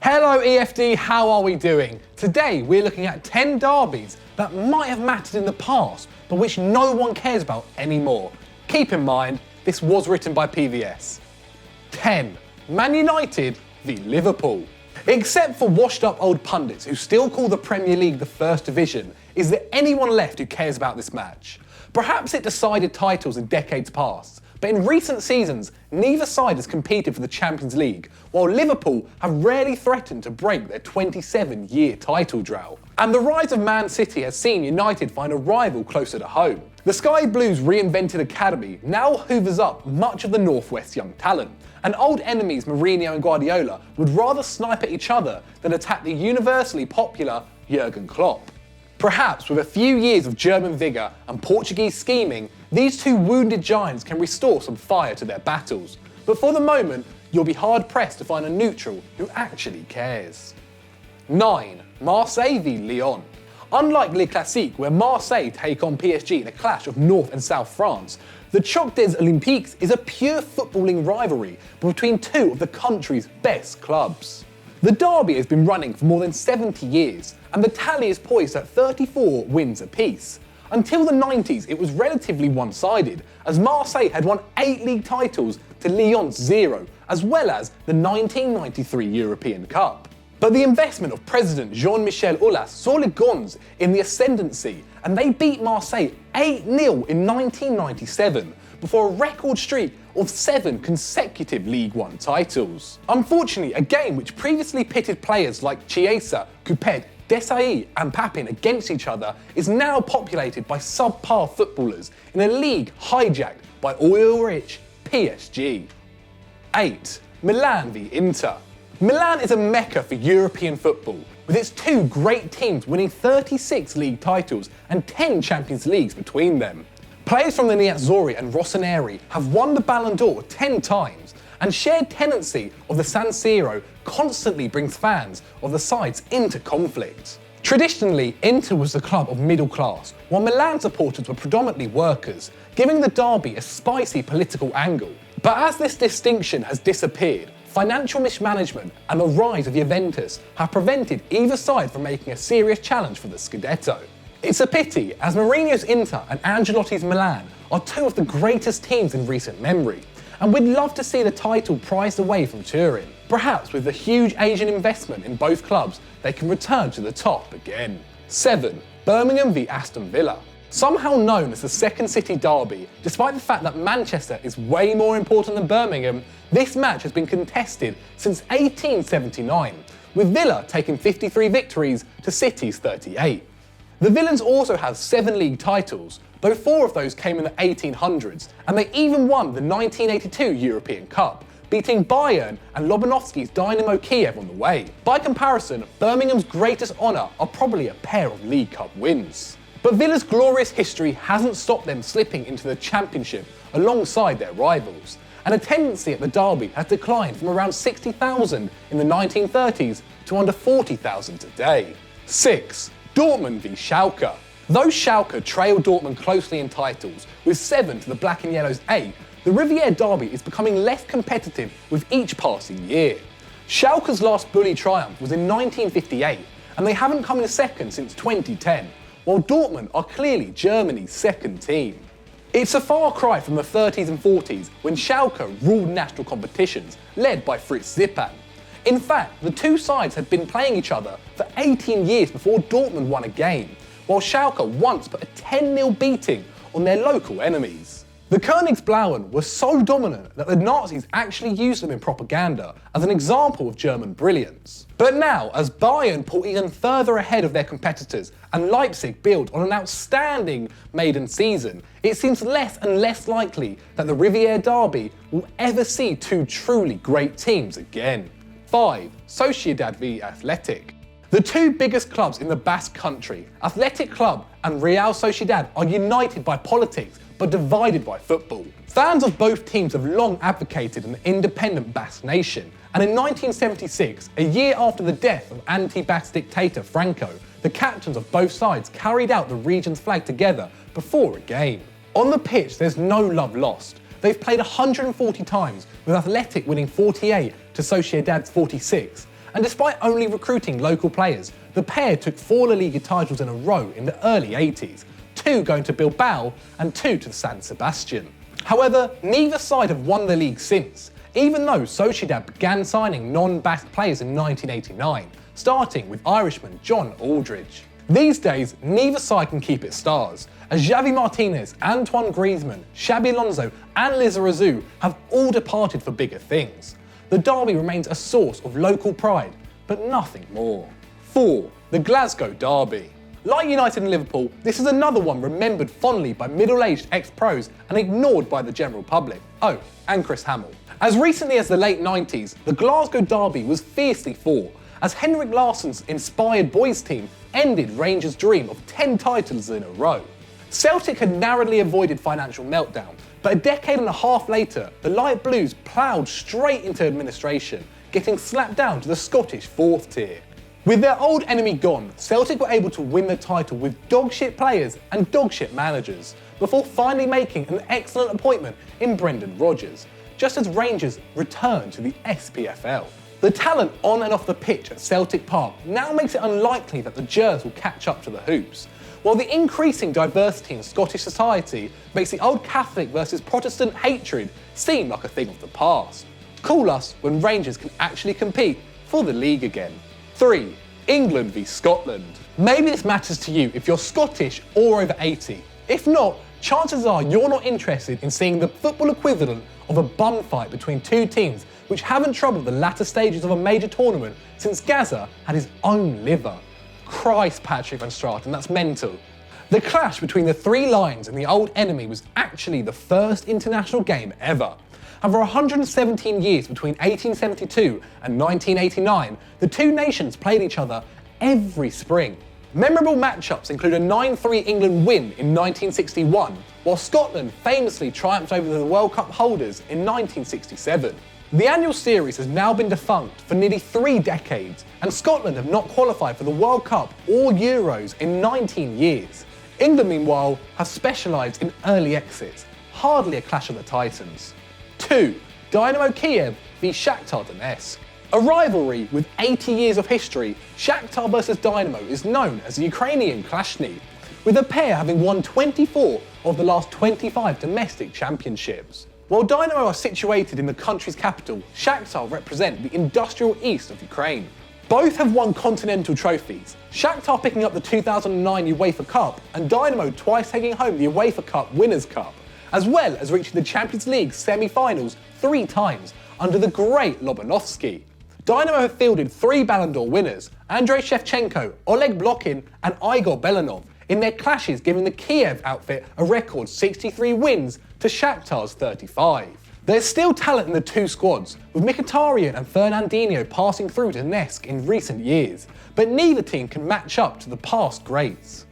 Hello EFD, how are we doing? Today we're looking at 10 derbies that might have mattered in the past, but which no one cares about anymore. Keep in mind, this was written by PVS. 10. Man United v Liverpool. Except for washed up old pundits who still call the Premier League the first division, is there anyone left who cares about this match? Perhaps it decided titles in decades past, but in recent seasons, neither side has competed for the Champions League, while Liverpool have rarely threatened to break their 27-year title drought. And the rise of Man City has seen United find a rival closer to home. The Sky Blues' reinvented academy now hoovers up much of the Northwest's young talent, and old enemies Mourinho and Guardiola would rather snipe at each other than attack the universally popular Jurgen Klopp. Perhaps with a few years of German vigour and Portuguese scheming, these two wounded giants can restore some fire to their battles. But for the moment, you'll be hard-pressed to find a neutral who actually cares. 9. Marseille v Lyon. Unlike Le Classique, where Marseille take on PSG in a clash of North and South France, the Choc des Olympiques is a pure footballing rivalry between two of the country's best clubs. The derby has been running for more than 70 years, and the tally is poised at 34 wins apiece. Until the 90s, it was relatively one-sided, as Marseille had won 8 league titles to Lyon's 0, as well as the 1993 European Cup. But the investment of President Jean-Michel Aulas saw Les Gonds in the ascendancy, and they beat Marseille 8-0 in 1997, before a record streak of 7 consecutive League One titles. Unfortunately, a game which previously pitted players like Chiesa, Coupet, Desailly and Papin against each other is now populated by subpar footballers in a league hijacked by oil-rich PSG. 8. Milan v Inter. Milan is a mecca for European football, with its two great teams winning 36 league titles and 10 Champions Leagues between them. Players from the Nerazzurri and Rossoneri have won the Ballon d'Or 10 times, and shared tenancy of the San Siro constantly brings fans of the sides into conflict. Traditionally, Inter was the club of middle class, while Milan supporters were predominantly workers, giving the derby a spicy political angle. But as this distinction has disappeared, financial mismanagement and the rise of Juventus have prevented either side from making a serious challenge for the Scudetto. It's a pity, as Mourinho's Inter and Ancelotti's Milan are two of the greatest teams in recent memory, and we'd love to see the title prized away from Turin. Perhaps with the huge Asian investment in both clubs, they can return to the top again. 7. Birmingham v Aston Villa. Somehow known as the second city derby, despite the fact that Manchester is way more important than Birmingham, this match has been contested since 1879, with Villa taking 53 victories to City's 38. The Villains also have 7 league titles, though 4 of those came in the 1800s, and they even won the 1982 European Cup, beating Bayern and Lobanovsky's Dynamo Kiev on the way. By comparison, Birmingham's greatest honour are probably a pair of League Cup wins. But Villa's glorious history hasn't stopped them slipping into the Championship alongside their rivals, and attendance at the derby has declined from around 60,000 in the 1930s to under 40,000 today. 6. Dortmund v Schalke. Though Schalke trailed Dortmund closely in titles, with 7 to the Black and Yellow's 8, the Riviera derby is becoming less competitive with each passing year. Schalke's last bully triumph was in 1958, and they haven't come in second since 2010, while Dortmund are clearly Germany's second team. It's a far cry from the 30s and 40s when Schalke ruled national competitions, led by Fritz Zippan. In fact, the two sides had been playing each other for 18 years before Dortmund won a game, while Schalke once put a 10-0 beating on their local enemies. The Königsblauen were so dominant that the Nazis actually used them in propaganda as an example of German brilliance. But now, as Bayern pull even further ahead of their competitors and Leipzig build on an outstanding maiden season, it seems less and less likely that the Riviera derby will ever see two truly great teams again. 5. Sociedad v Athletic. The two biggest clubs in the Basque Country, Athletic Club and Real Sociedad, are united by politics but divided by football. Fans of both teams have long advocated an independent Basque nation, and in 1976, a year after the death of anti-Basque dictator Franco, the captains of both sides carried out the region's flag together before a game. On the pitch, there's no love lost. They've played 140 times, with Athletic winning 48 to Sociedad's 46, And despite only recruiting local players, the pair took 4 La Liga titles in a row in the early 80s, 2 going to Bilbao and 2 to San Sebastian. However, neither side have won the league since, even though Sociedad began signing non-Basque players in 1989, starting with Irishman John Aldridge. These days, neither side can keep its stars, as Xavi Martinez, Antoine Griezmann, Xabi Alonso and Lizarazu have all departed for bigger things. The derby remains a source of local pride, but nothing more. 4. The Glasgow Derby. Like United and Liverpool, this is another one remembered fondly by middle-aged ex-pros and ignored by the general public. Oh, and Chris Hamill. As recently as the late 90s, the Glasgow Derby was fiercely fought, as Henrik Larsson's inspired boys team ended Rangers' dream of 10 titles in a row. Celtic had narrowly avoided financial meltdown, but a decade and a half later, the Light Blues ploughed straight into administration, getting slapped down to the Scottish 4th tier. With their old enemy gone, Celtic were able to win the title with dogshit players and dogshit managers, before finally making an excellent appointment in Brendan Rodgers, just as Rangers returned to the SPFL. The talent on and off the pitch at Celtic Park now makes it unlikely that the Gers will catch up to the Hoops, while the increasing diversity in Scottish society makes the old Catholic versus Protestant hatred seem like a thing of the past. Call us when Rangers can actually compete for the league again. 3. England v Scotland. Maybe this matters to you if you're Scottish or over 80. If not, chances are you're not interested in seeing the football equivalent of a bum fight between two teams which haven't troubled the latter stages of a major tournament since Gaza had his own liver. Christ, Patrick van Straten, that's mental. The clash between the Three Lions and the Old Enemy was actually the first international game ever. And for 117 years between 1872 and 1989, the two nations played each other every spring. Memorable matchups include a 9-3 England win in 1961, while Scotland famously triumphed over the World Cup holders in 1967. The annual series has now been defunct for nearly 3 decades, and Scotland have not qualified for the World Cup or Euros in 19 years. England, meanwhile, have specialised in early exits, hardly a clash of the titans. 2. Dynamo Kiev v Shakhtar Donetsk. A rivalry with 80 years of history, Shakhtar vs Dynamo is known as the Ukrainian Klashny, with the pair having won 24 of the last 25 domestic championships. While Dynamo are situated in the country's capital, Shakhtar represent the industrial east of Ukraine. Both have won continental trophies, Shakhtar picking up the 2009 UEFA Cup and Dynamo twice taking home the UEFA Cup Winners' Cup, as well as reaching the Champions League semi-finals 3 times under the great Lobanovsky. Dynamo have fielded 3 Ballon d'Or winners, Andrei Shevchenko, Oleg Blokhin and Igor Belanov, in their clashes giving the Kiev outfit a record 63 wins to Shakhtar's 35. There's still talent in the two squads, with Mkhitaryan and Fernandinho passing through to Donetsk in recent years, but neither team can match up to the past greats.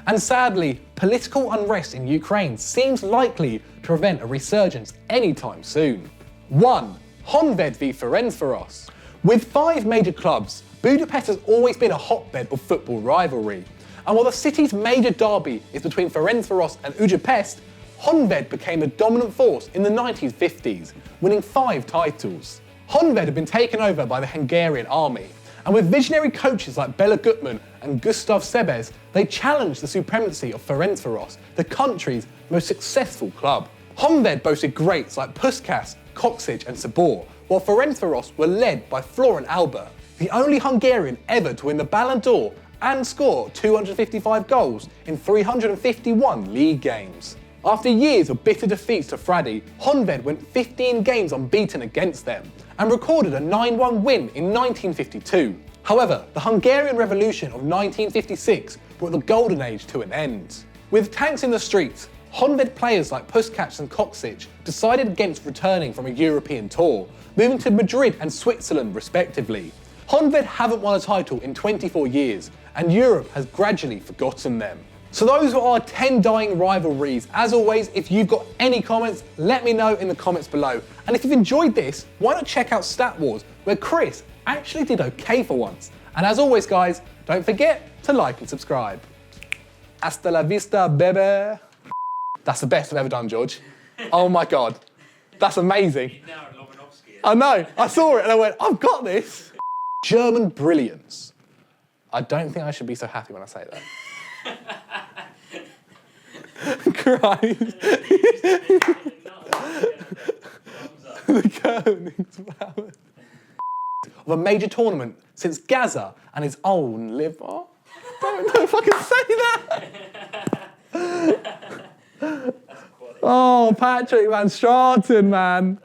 And sadly, political unrest in Ukraine seems likely to prevent a resurgence anytime soon. 1. Honved V Ferencvaros. With 5 major clubs, Budapest has always been a hotbed of football rivalry. And while the city's major derby is between Feren-sva-ross and Budapest, Honved became a dominant force in the 1950s, winning 5 titles. Honved had been taken over by the Hungarian army, and with visionary coaches like Bela Gutmann and Gustav Sebes, they challenged the supremacy of Feren-sva-ross, the country's most successful club. Honved boasted greats like Puskás, Koksic and Sabor, while Feren-sva-ross were led by Florent Albert, the only Hungarian ever to win the Ballon d'Or and score 255 goals in 351 league games. After years of bitter defeats to Fradi, Honved went 15 games unbeaten against them and recorded a 9-1 win in 1952. However, the Hungarian Revolution of 1956 brought the golden age to an end. With tanks in the streets, Honved players like Puskás and Koksic decided against returning from a European tour, moving to Madrid and Switzerland respectively. Honved haven't won a title in 24 years, and Europe has gradually forgotten them. So those were our 10 dying rivalries. As always, if you've got any comments, let me know in the comments below. And if you've enjoyed this, why not check out Stat Wars, where Chris actually did okay for once. And as always, guys, don't forget to like and subscribe. Hasta la vista, baby. That's the best I've ever done, George. Oh my God, that's amazing. I know, I saw it and I went, I've got this. German brilliance. I don't think I should be so happy when I say that. Christ. The Königsflower. Of a major tournament since Gaza and his own liver. Don't know if I can say that. Oh, Patrick Van Straten, man.